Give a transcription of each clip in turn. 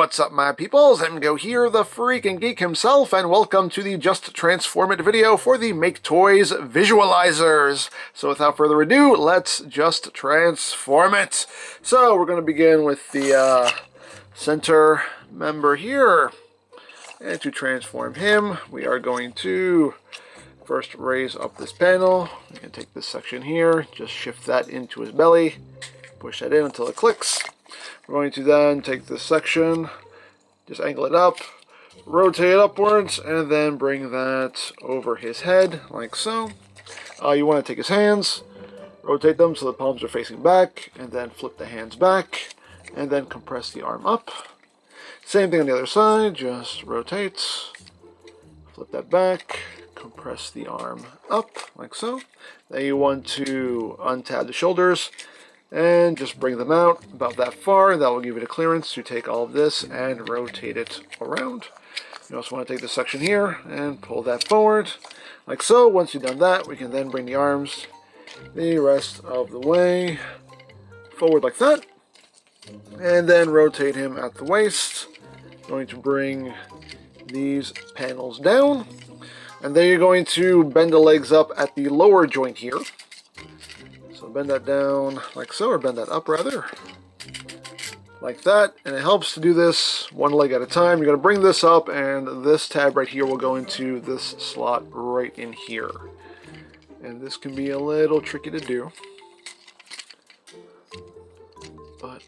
what's up my peoples? Go here, the freaking geek himself, and welcome to the Just Transform It video for the Maketoys visualizers. So without further ado, let's just transform it. So we're going to begin with the center member here. And to transform him, we are going to first raise up this panel. We can take this section here, just shift that into his belly, push that in until it clicks. We're going to then take this section, just angle it up, rotate it upwards, and then bring that over his head, like so. You want to take his hands, rotate them so the palms are facing back, and then flip the hands back, and then compress the arm up. Same thing on the other side, just rotate, flip that back, compress the arm up, like so. Then you want to untab the shoulders, and just bring them out about that far. That will give you the clearance to take all of this and rotate it around. You also want to take this section here and pull that forward, like so. Once you've done that, we can then bring the arms the rest of the way forward like that. And then rotate him at the waist. Going to bring these panels down. And then you're going to bend the legs up at the lower joint here. So bend that down like so, or bend that up rather, like that. And it helps to do this one leg at a time. You're going to bring this up, and this tab right here will go into this slot right in here. And this can be a little tricky to do, but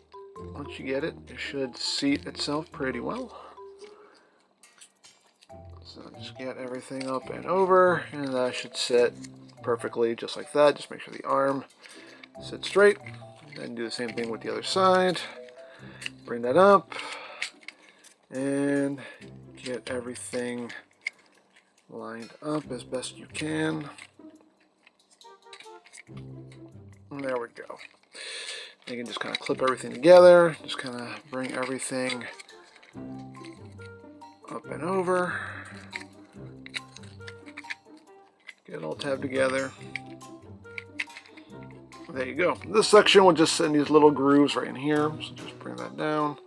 once you get it, it should seat itself pretty well. So just get everything up and over, and that should sit perfectly just like that. Just make sure the arm sits straight, and do the same thing with the other side. Bring that up and get everything lined up as best you can. And there we go. You can just kind of clip everything together, just kind of bring everything up and over, get it all tabbed together. There you go. This section will just sit in these little grooves right in here, so just bring that down,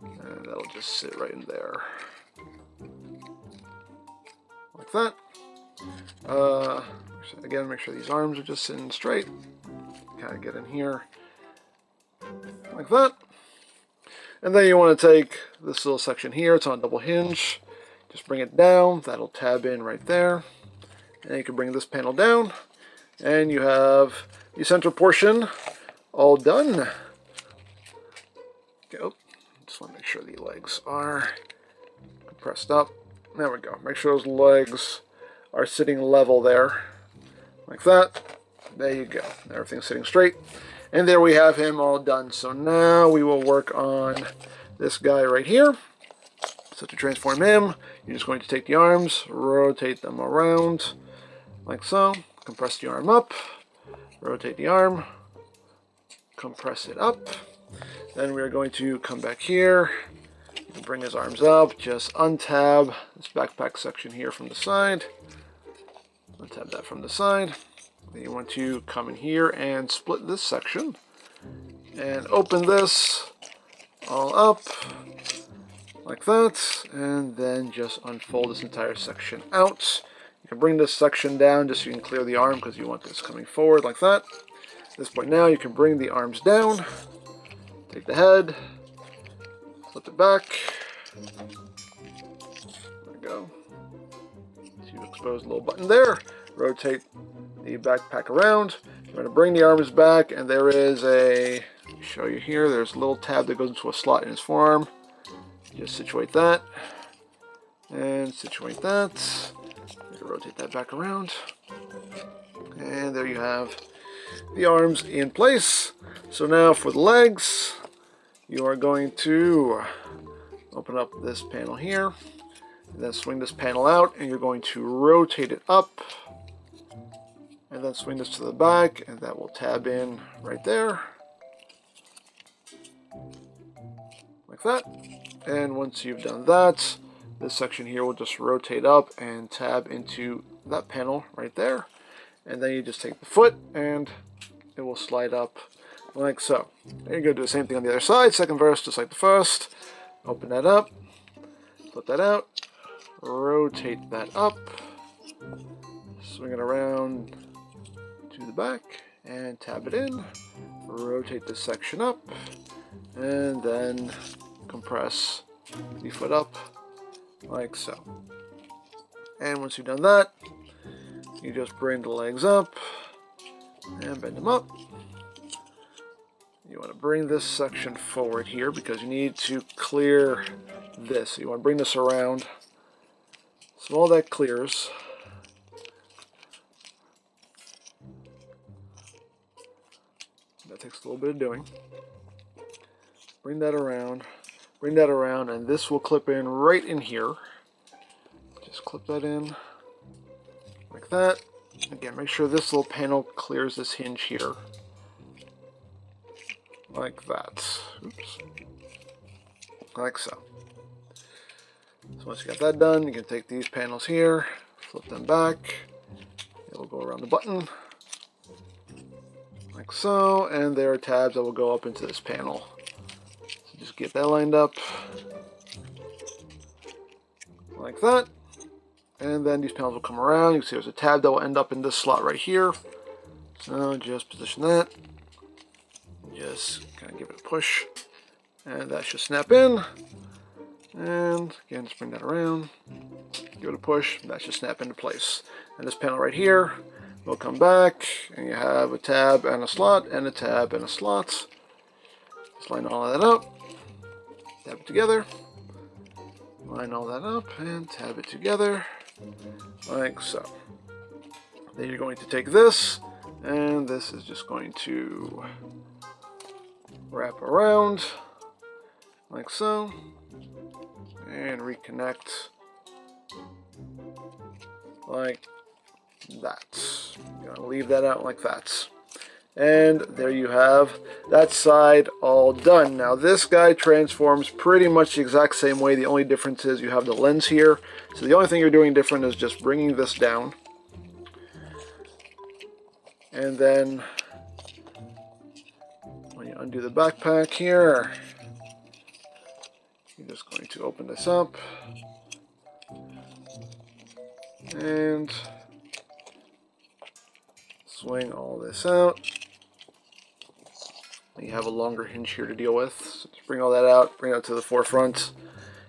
and that'll just sit right in there, like that. Again, make sure these arms are just sitting straight, kind of get in here, like that. And then you want to take this little section here, it's on a double hinge, just bring it down, that'll tab in right there, and you can bring this panel down, and you have the center portion all done. Go. Just want to make sure the legs are compressed up. There we go. Make sure those legs are sitting level there, like that. There you go. Everything's sitting straight. And there we have him all done. So now we will work on this guy right here. So to transform him, you're just going to take the arms, rotate them around, like so. Compress the arm up. Rotate the arm, compress it up. Then we are going to come back here, bring his arms up, just untab this backpack section here from the side. Untab that from the side. Then you want to come in here and split this section and open this all up like that, and then just unfold this entire section out. You can bring this section down just so you can clear the arm, because you want this coming forward like that. At this point now, you can bring the arms down, take the head, flip it back. There we go. So you expose the little button there. Rotate the backpack around. You're going to bring the arms back, and there is a, let me show you here, there's a little tab that goes into a slot in his forearm. Just situate that, and situate that. Rotate that back around, and there you have the arms in place. So now for the legs, you are going to open up this panel here, and then swing this panel out, and you're going to rotate it up, and then swing this to the back, and that will tab in right there, like that. And once you've done that, this section here will just rotate up and tab into that panel right there. And then you just take the foot and it will slide up like so. There you go. Do the same thing on the other side. Second verse, just like the first. Open that up, flip that out, rotate that up, swing it around to the back, and tab it in, rotate this section up, and then compress the foot up like so. And once you've done that, you just bring the legs up and bend them up. You want to bring this section forward here because you need to clear this. So you want to bring this around. So all that clears. That takes a little bit of doing. Bring that around, and this will clip in right in here. Just clip that in like that. Again, make sure this little panel clears this hinge here. Like that. Oops. Like so. So once you got that done, you can take these panels here, flip them back. It will go around the button. Like so. And there are tabs that will go up into this panel. So just get that lined up. Like that. And then these panels will come around. You can see there's a tab that will end up in this slot right here. So just position that. Just kind of give it a push. And that should snap in. And again, just bring that around. Give it a push. That should snap into place. And this panel right here will come back. And you have a tab and a slot and a tab and a slot. Just line all of that up. Tab it together. Line all that up and tab it together. Like so. Then you're going to take this, and this is just going to wrap around like so, and reconnect like that. I'm gonna leave that out like that. And there you have that side all done. Now this guy transforms pretty much the exact same way. The only difference is you have the lens here. So the only thing you're doing different is just bringing this down. And then when you undo the backpack here, you're just going to open this up. And swing all this out. You have a longer hinge here to deal with. So just bring all that out, bring it to the forefront.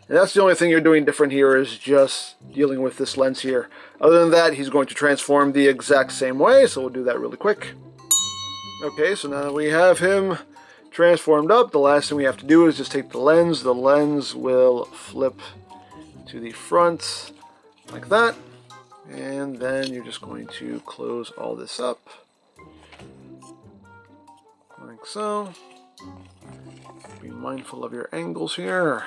And that's the only thing you're doing different here, is just dealing with this lens here. Other than that, he's going to transform the exact same way, so we'll do that really quick. Okay, so now that we have him transformed up, the last thing we have to do is just take the lens. The lens will flip to the front like that. And then you're just going to close all this up. Like so. Be mindful of your angles here.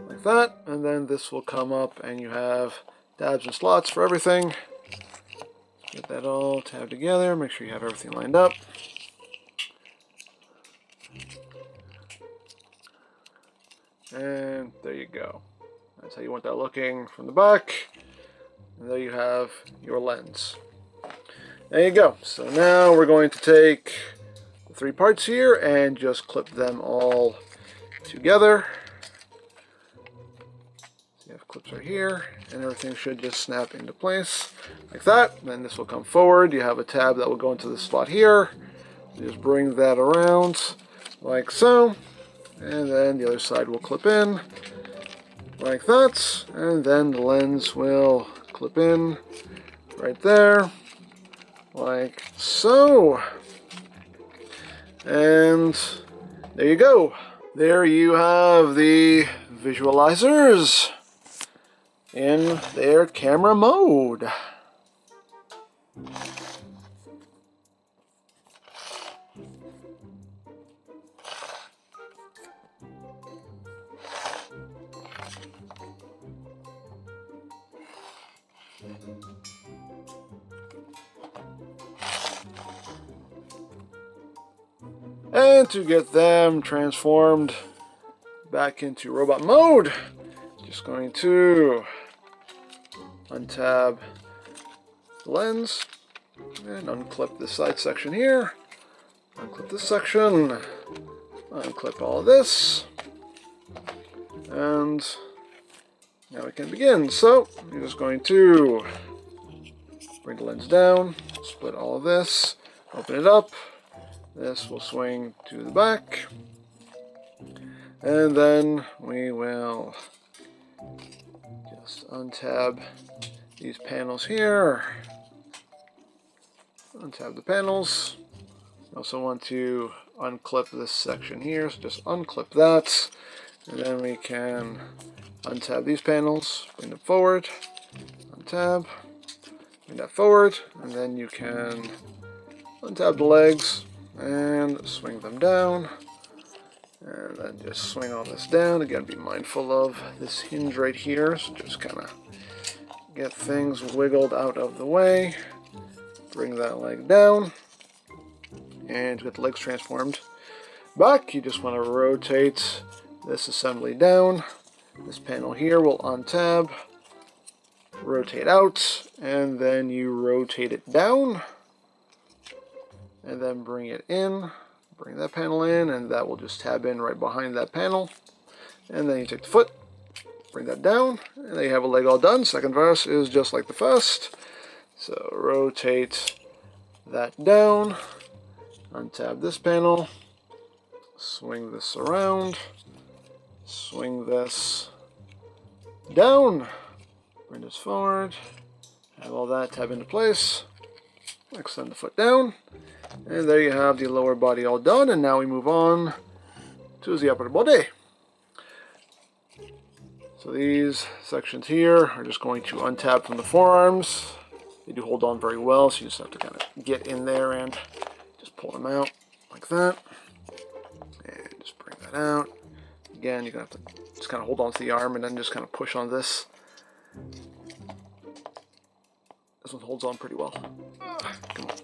Like that. And then this will come up and you have tabs and slots for everything. Get that all tabbed together. Make sure you have everything lined up. And there you go. That's how you want that looking from the back. And there you have your lens. There you go. So now we're going to take the 3 parts here and just clip them all together. So you have clips right here, and everything should just snap into place like that. And then this will come forward. You have a tab that will go into the slot here. You just bring that around like so. And then the other side will clip in like that, and then the lens will clip in right there like so. And there you go. There you have the visualizers in their camera mode. And to get them transformed back into robot mode, just going to untab the lens and unclip this side section here, unclip this section, unclip all of this, and now we can begin. So you're just going to bring the lens down, split all of this, open it up. This will swing to the back, and then we will just untab these panels here. Untab the panels. You also want to unclip this section here, so just unclip that, and then we can untab these panels, bring them forward, untab, bring that forward, and then you can untab the legs and swing them down, and then just swing all this down. Again, be mindful of this hinge right here, so just kind of get things wiggled out of the way. Bring that leg down, and to get the legs transformed back, you just want to rotate this assembly down. This panel here will untab, rotate out, and then you rotate it down, and then bring it in, bring that panel in, and that will just tab in right behind that panel. And then you take the foot, bring that down, and there you have a leg all done. Second verse is just like the first. So rotate that down, untab this panel, swing this around, swing this down, bring this forward, have all that tab into place, extend the foot down, and there you have the lower body all done. And now we move on to the upper body. So these sections here are just going to untab from the forearms. They do hold on very well, so you just have to kind of get in there and just pull them out like that. And just bring that out. Again, you're going to have to just kind of hold on to the arm and then just kind of push on this. This one holds on pretty well. Come on.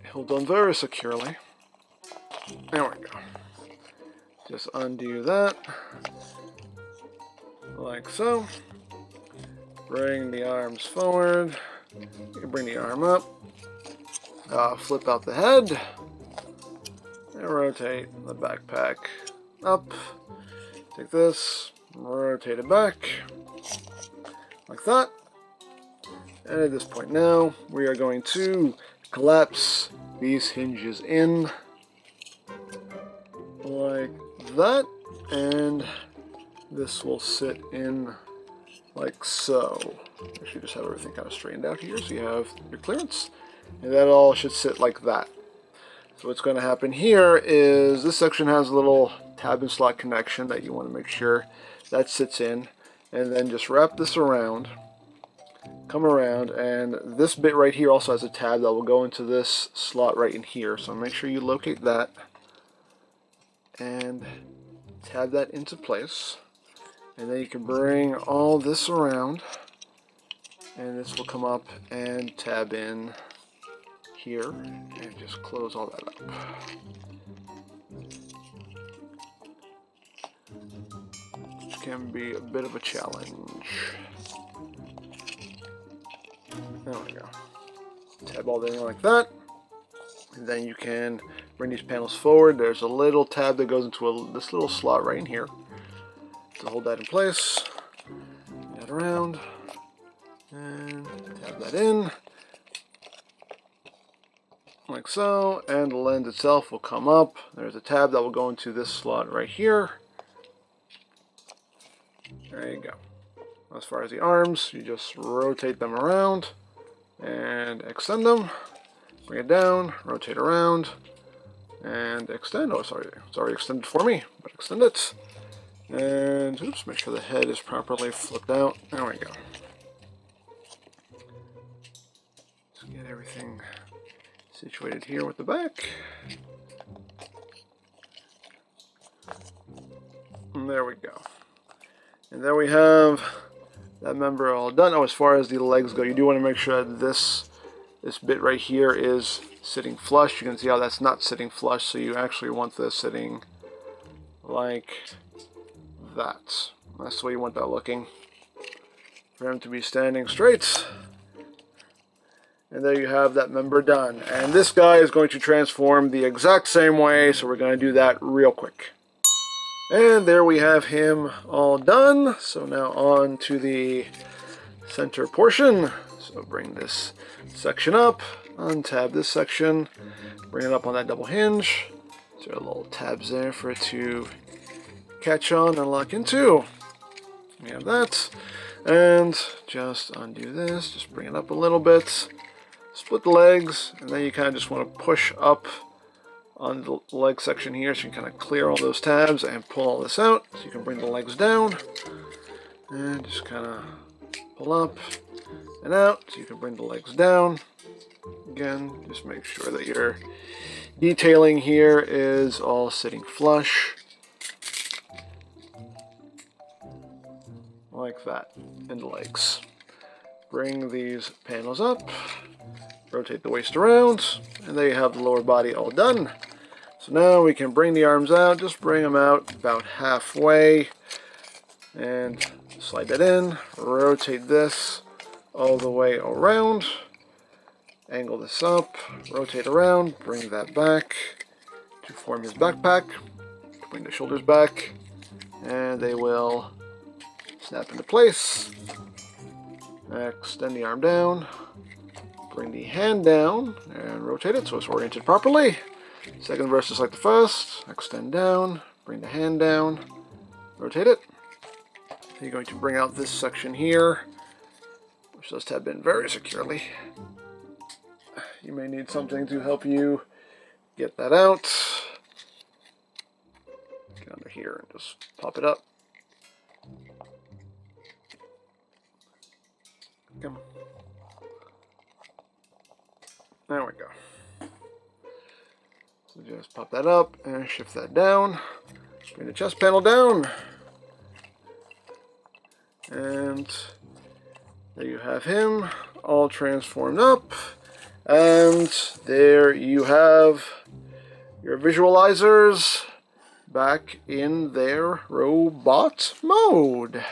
It holds on very securely. There we go. Just undo that, like so. Bring the arms forward. You can bring the arm up. Flip out the head. And rotate the backpack up. Take this, rotate it back. Like that. And at this point now, we are going to collapse these hinges in. Like that, and this will sit in like so. Actually, just have everything kind of straightened out here, so you have your clearance, and that all should sit like that. So what's going to happen here is this section has a little tab and slot connection that you want to make sure that sits in, and then just wrap this around, come around, and this bit right here also has a tab that will go into this slot right in here, so make sure you locate that and tab that into place. And then you can bring all this around, and this will come up and tab in here, and just close all that up. Which can be a bit of a challenge. There we go. Tab all that in like that. And then you can bring these panels forward. There's a little tab that goes into this little slot right in here to hold that in place. Bring that around and tab that in like so, and the lens itself will come up. There's a tab that will go into this slot right here. There you go. As far as the arms, you just rotate them around and extend them. Bring it down, rotate around, and extend. Oh, sorry, it's already extended for me, but extend it. And oops, make sure the head is properly flipped out. There we go. Just get everything situated here with the back. And there we go. And there we have that member all done. Oh, as far as the legs go, you do want to make sure that this bit right here is sitting flush. You can see how that's not sitting flush, so you actually want this sitting like that. That's the way you want that looking. For him to be standing straight. And there you have that member done. And this guy is going to transform the exact same way, so we're going to do that real quick. And there we have him all done. So now on to the center portion. So bring this section up, untab this section, bring it up on that double hinge. So little tabs there for it to catch on and lock into. We have that. And just undo this, just bring it up a little bit. Split the legs, and then you kind of just want to push up on the leg section here so you can kind of clear all those tabs and pull all this out. So you can bring the legs down and just kind of pull up and out so you can bring the legs down. Again, just make sure that your detailing here is all sitting flush. Like that in the legs. Bring these panels up. Rotate the waist around, and there you have the lower body all done. So now we can bring the arms out, just bring them out about halfway, and slide that in, rotate this all the way around, angle this up, rotate around, bring that back to form his backpack, bring the shoulders back, and they will snap into place. Extend the arm down. Bring the hand down and rotate it so it's oriented properly. Second verse is like the first. Extend down, bring the hand down, rotate it. You're going to bring out this section here, which does tab in very securely. You may need something to help you get that out. Get under here and just pop it up. Come. There we go. So just pop that up and shift that down. Bring the chest panel down. And there you have him all transformed up. And there you have your visualizers back in their robot mode.